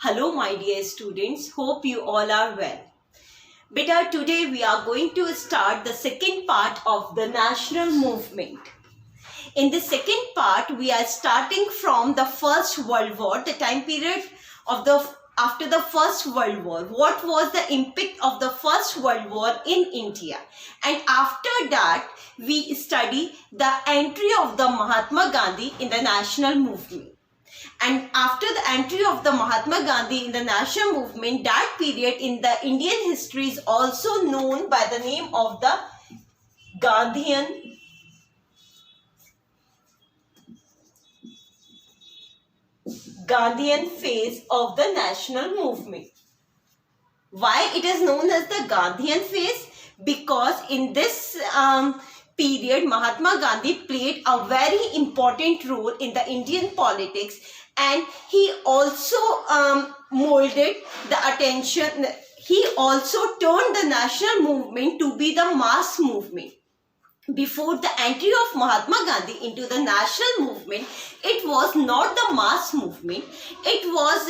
Hello my dear students, hope you all are well. Beta, today we are going to start the second part of the national movement. In the second part, we are starting from the First World War, the time period of after the First World War. What was the impact of the First World War in India? And after that, we study the entry of the Mahatma Gandhi in the national movement. And after the entry of the Mahatma Gandhi in the national movement, that period in the Indian history is also known by the name of the Gandhian phase of the national movement. Why it is known as the Gandhian phase? Because in this period, Mahatma Gandhi played a very important role in the Indian politics, and he also molded the attention. He also turned the national movement to be the mass movement. Before the entry of Mahatma Gandhi into the national movement, it was not the mass movement. It was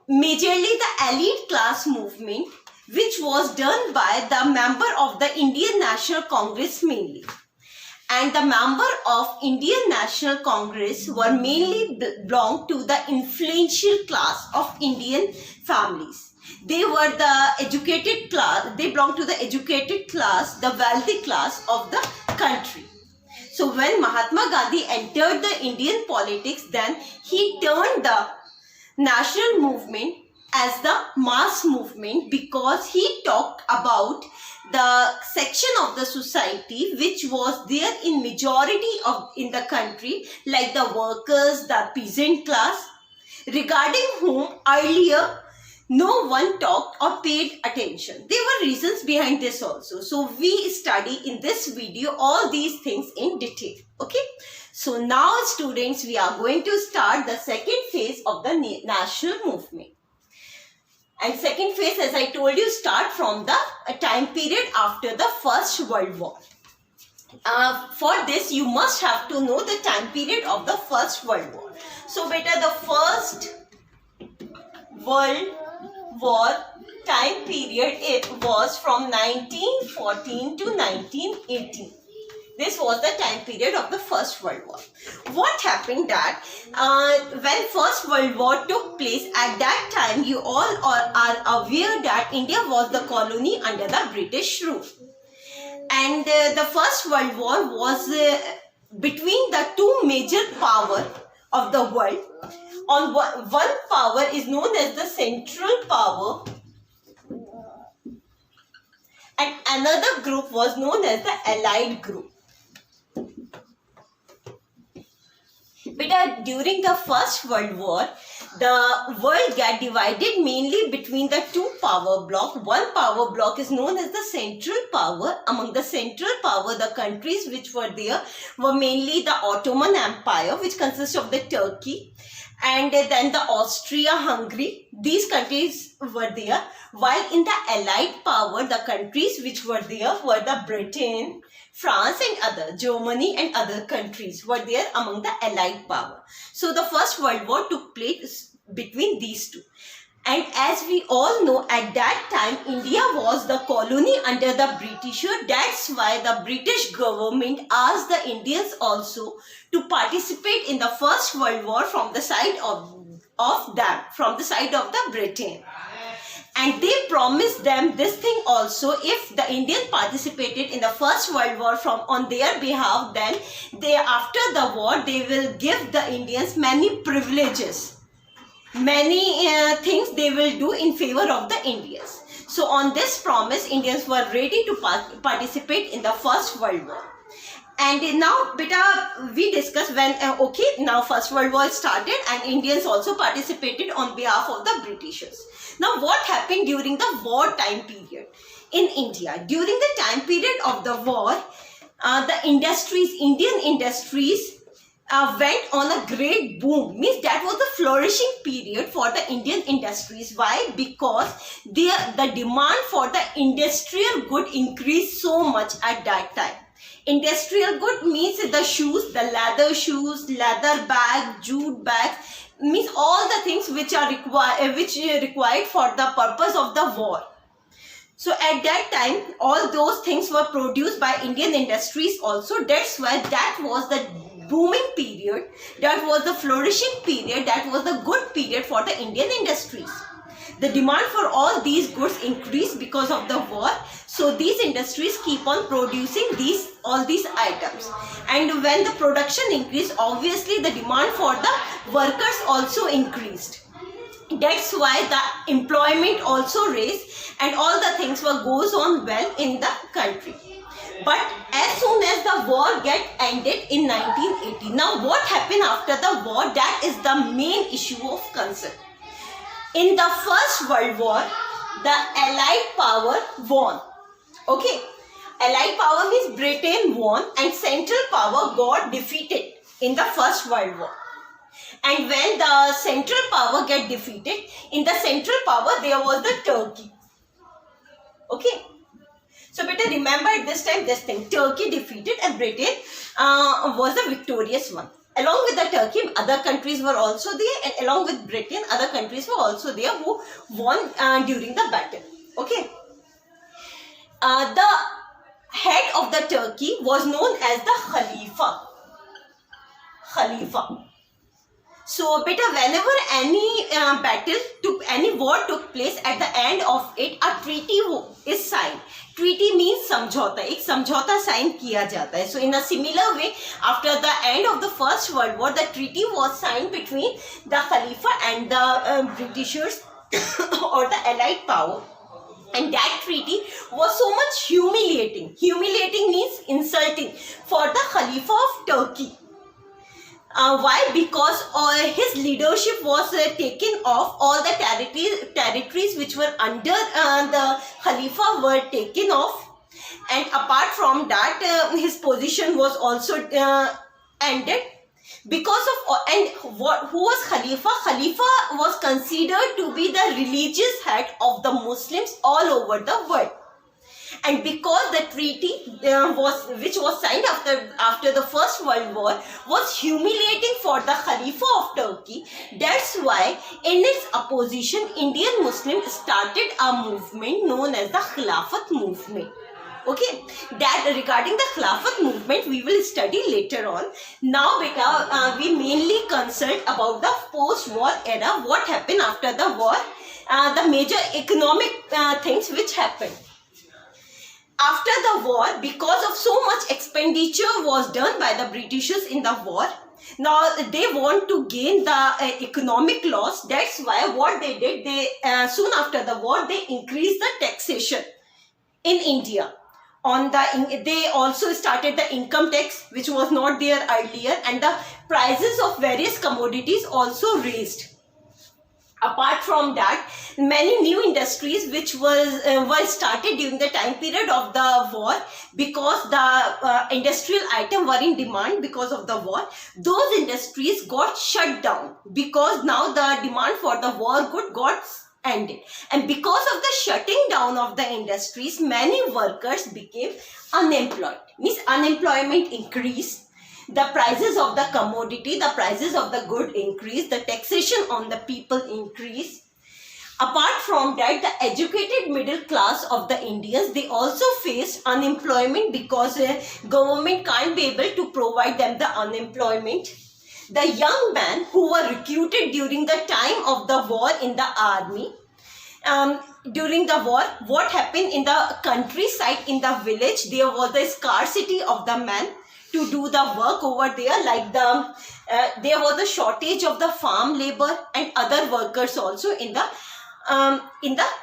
majorly the elite class movement, which was done by the member of the Indian National Congress mainly. And the member of Indian National Congress were mainly belonged to the influential class of Indian families. They were the educated class, they belonged to the educated class, the wealthy class of the country. So when Mahatma Gandhi entered the Indian politics, then he turned the national movement as the mass movement, because he talked about the section of the society which was there in majority in the country, like the workers, the peasant class, regarding whom earlier no one talked or paid attention. There were reasons behind this also. So we study in this video all these things in detail. Okay. So now students, we are going to start the second phase of the national movement. And second phase, as I told you, start from the time period after the First World War. For this, you must have to know the time period of the First World War. So beta, the First World War time period, it was from 1914 to 1918. This was the time period of the First World War. What happened that when First World War took place, at that time you all are aware that India was the colony under the British rule. And the First World War was between the two major powers of the world. On one power is known as the Central Power, and another group was known as the Allied group. But during the First World War, the world got divided mainly between the two power blocks. One power block is known as the Central Power. Among the Central Power, the countries which were there were mainly the Ottoman Empire, which consists of the Turkey, and then the Austria-Hungary. These countries were there. While in the Allied power, the countries which were there were the Britain, France and other, Germany and other countries were there among the Allied power. So the First World War took place between these two. And as we all know, at that time, India was the colony under the Britisher. That's why the British government asked the Indians also to participate in the First World War from the side of them, from the side of the Britain. And they promised them this thing also: if the Indians participated in the First World War on their behalf, then after the war they will give the Indians many privileges. Many things they will do in favor of the Indians. So on this promise, Indians were ready to participate in the First World War. And now beta, we discuss when now First World War started and Indians also participated on behalf of the Britishers. Now what happened during the war time period in India? During the time period of the war, the Indian industries went on a great boom. Means that was the flourishing period for the Indian industries. Why? Because the demand for the industrial good increased so much at that time. Industrial good means the shoes, the leather shoes, leather bag, jute bags, means all the things which are required for the purpose of the war. So at that time, all those things were produced by Indian industries also. That's why that was the booming period, that was the flourishing period, that was the good period for the Indian industries. The demand for all these goods increased because of the war. So these industries keep on producing all these items. And when the production increased, obviously the demand for the workers also increased. That's why the employment also raised and all the things goes on well in the country. But as soon as the war ended in 1980, now what happened after the war, that is the main issue of concern. In the First World War, the Allied power won. Okay, Allied power means Britain won and Central power got defeated in the First World War. And when the Central power get defeated, in the Central power there was the Turkey. Okay. So better remember at this time this thing. Turkey defeated and Britain was the victorious one. Along with the Turkey, other countries were also there, and along with Britain, other countries were also there who won during the battle. Okay. The head of the Turkey was known as the Khalifa. Khalifa. So, beta, whenever any war took place, at the end of it, a treaty is signed. Treaty means samjhota. एक समझौता sign किया जाता है. So, in a similar way, after the end of the First World War, the treaty was signed between the Khalifa and the Britishers or the Allied power. And that treaty was so much humiliating. Humiliating means insulting for the Khalifa of Turkey. Why? Because his leadership was taken off. All the territories which were under the Khalifa were taken off, and apart from that, his position was also ended. Because of who was Khalifa? Khalifa was considered to be the religious head of the Muslims all over the world. And because the treaty which was signed after the First World War was humiliating for the Khalifa of Turkey, that's why in its opposition, Indian Muslims started a movement known as the Khilafat movement. Okay, that regarding the Khilafat movement we will study later on. Now beta, we mainly concerned about the post-war era, what happened after the war, the major economic things which happened. After the war, because of so much expenditure was done by the Britishers in the war, now they want to gain the economic loss. That's why what they did, they soon after the war, they increased the taxation in India. They also started the income tax, which was not there earlier, and the prices of various commodities also raised. Apart from that, many new industries which were started during the time period of the war, because the industrial items were in demand because of the war. Those industries got shut down because now the demand for the war good got ended. And because of the shutting down of the industries, many workers became unemployed. Means unemployment increased. The prices of the commodity, the prices of the good increased, the taxation on the people increased. Apart from that, the educated middle class of the Indians, they also faced unemployment because government can't be able to provide them the unemployment. The young men who were recruited during the time of the war in the army, during the war, what happened in the countryside, in the village, there was a scarcity of the men to do the work over there, like there was a shortage of the farm labor and other workers also in the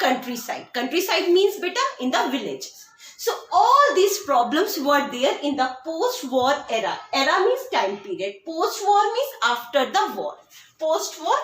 countryside. Countryside means beta in the villages. So all these problems were there in the post-war era. Era means time period. Post-war means after the war. Post-war,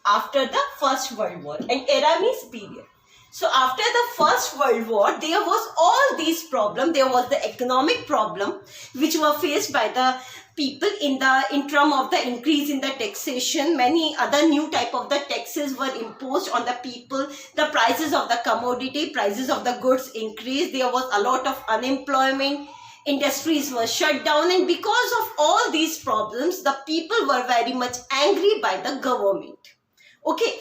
after the First World War, and era means period. So after the First World War, there was all these problems. There was the economic problem which were faced by the people in terms of the increase in the taxation. Many other new type of the taxes were imposed on the people. The prices of the commodity, prices of the goods increased. There was a lot of unemployment. industries were shut down, and because of all these problems, the people were very much angry by the government. Okay.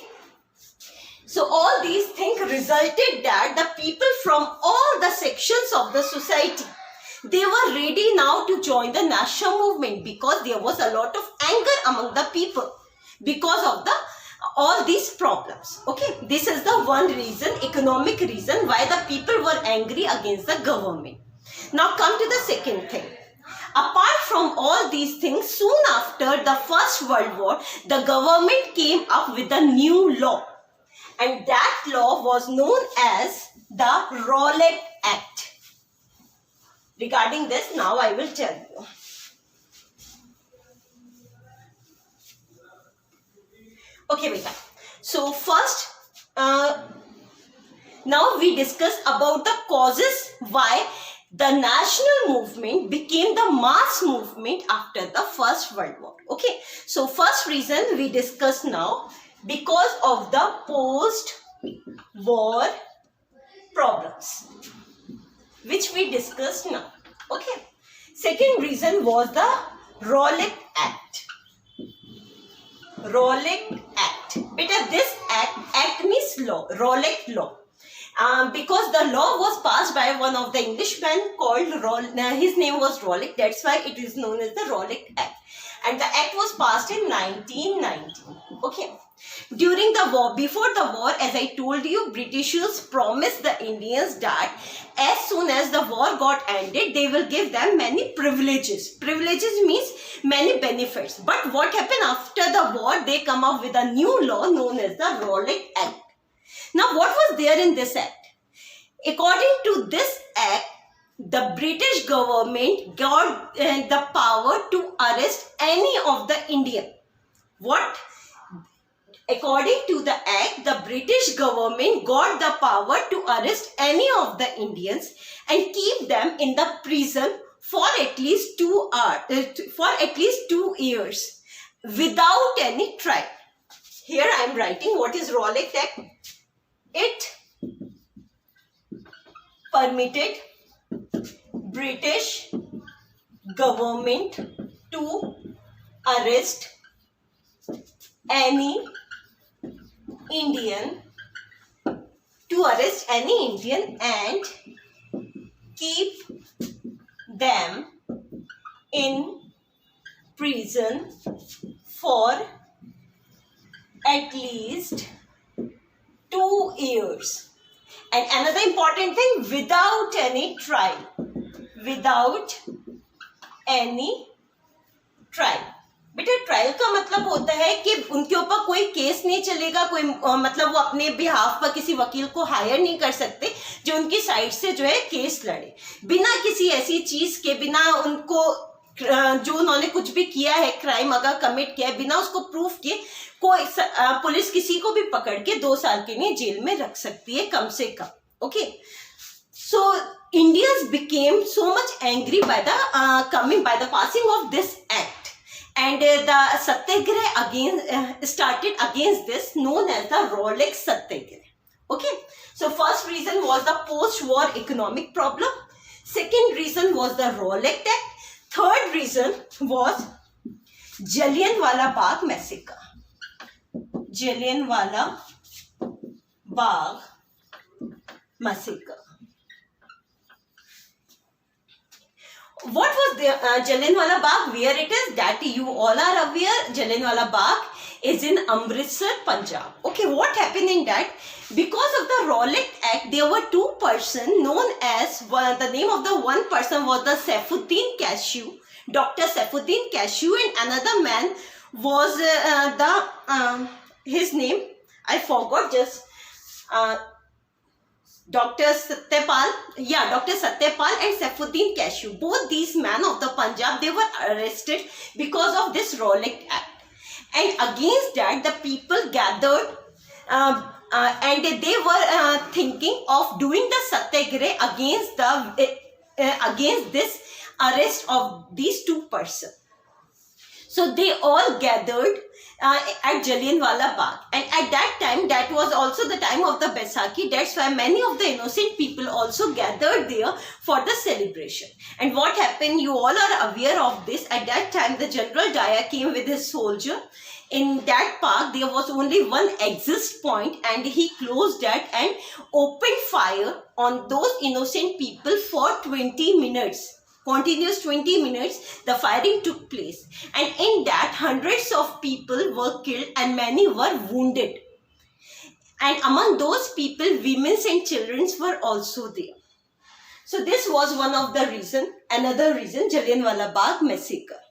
So all these things resulted that the people from all the sections of the society, they were ready now to join the national movement, because there was a lot of anger among the people because of all these problems. Okay, this is the one reason, economic reason, why the people were angry against the government. Now come to the second thing. Apart from all these things, soon after the First World War, the government came up with a new law, and that law was known as the Rowlatt Act. Regarding this, now I will tell you. Okay, beta. So first, now we discuss about the causes why the national movement became the mass movement after the First World War. Okay, so first reason we discuss now, because of the post-war problems, which we discussed now. Okay. Second reason was the Rowlatt Act. Rowlatt Act. Beta, this act means law, Rowlatt Law. Because the law was passed by one of the Englishmen called his name was Rowlatt. That's why it is known as the Rowlatt Act. And the act was passed in 1919. Okay. During the war, before the war, as I told you, Britishers promised the Indians that as soon as the war got ended, they will give them many privileges. Privileges means many benefits. But what happened after the war? They come up with a new law known as the Rowlatt Act. Now, what was there in this act? According to this act, the British government got the power to arrest any of the Indian. What? According to the act, the British government got the power to arrest any of the Indians and keep them in the prison for at least 2 years without any trial. Here I am writing what is Rowlatt Act. It permitted British government to arrest any Indian and keep them in prison for at least 2 years. And another important thing, without any trial. Without any trial. बेटा trial का मतलब होता है कि उनके ऊपर कोई case नहीं चलेगा, कोई मतलब वो अपने बिहाफ पर किसी वकील को हायर नहीं कर सकते जो उनकी साइड से जो है केस लड़े, बिना किसी ऐसी चीज के, बिना उनको जो उन्होंने कुछ भी किया है, क्राइम अगर कमिट किया है, बिना उसको प्रूफ किए कोई पुलिस किसी को भी पकड़ के 2 साल के लिए जेल में रख सकती है कम से कम. Okay, so Indians became so much angry by the passing of this act, and the satyagraha again started against this, known as the Rowlatt Satyagraha. Okay, so first reason was the post-war economic problem. Second reason was the Rowlatt Act. Third reason was Jallianwala Bagh massacre. Jallianwala Bagh massacre. What was the Jallianwala Bagh? Where it is? That you all are aware. Jallianwala Bagh is in Amritsar, Punjab. Okay, what happened in that? Because of the Rowlatt Act, there were 2 persons known as, the name of the one person was the Saifuddin Cashew, Dr. Saifuddin Cashew, and another man was his name, I forgot just, Dr. Satyapal and Saifuddin Cashew. Both these men of the Punjab, they were arrested because of this Rowlatt Act. And against that, the people gathered and they were thinking of doing the satyagraha against this arrest of these 2 persons. So they all gathered at Jallianwala Bagh, and at that time, that was also the time of the Baisakhi. That's why many of the innocent people also gathered there for the celebration. And what happened, you all are aware of this. At that time, the General Daya came with his soldier. In that park, there was only one exit point, and he closed that and opened fire on those innocent people for 20 minutes. Continuous 20 minutes, the firing took place. And in that, hundreds of people were killed and many were wounded. And among those people, women and children were also there. So this was one of the reason. Another reason, Jallianwala Bagh massacre.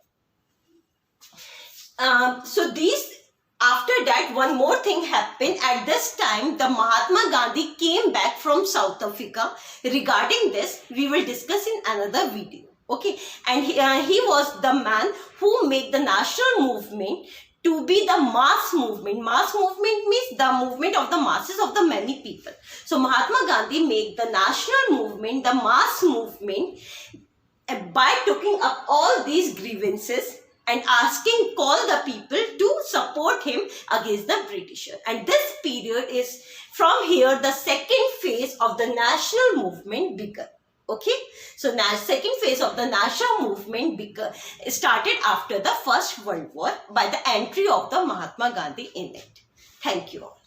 After that, one more thing happened. At this time, the Mahatma Gandhi came back from South Africa. Regarding this, we will discuss in another video. Okay, and he was the man who made the national movement to be the mass movement. Mass movement means the movement of the masses of the many people. So Mahatma Gandhi made the national movement, the mass movement, by taking up all these grievances and call the people to support him against the British. And this period is, from here, the second phase of the national movement began. Okay, so now second phase of the national movement started after the First World War by the entry of the Mahatma Gandhi in it. Thank you all.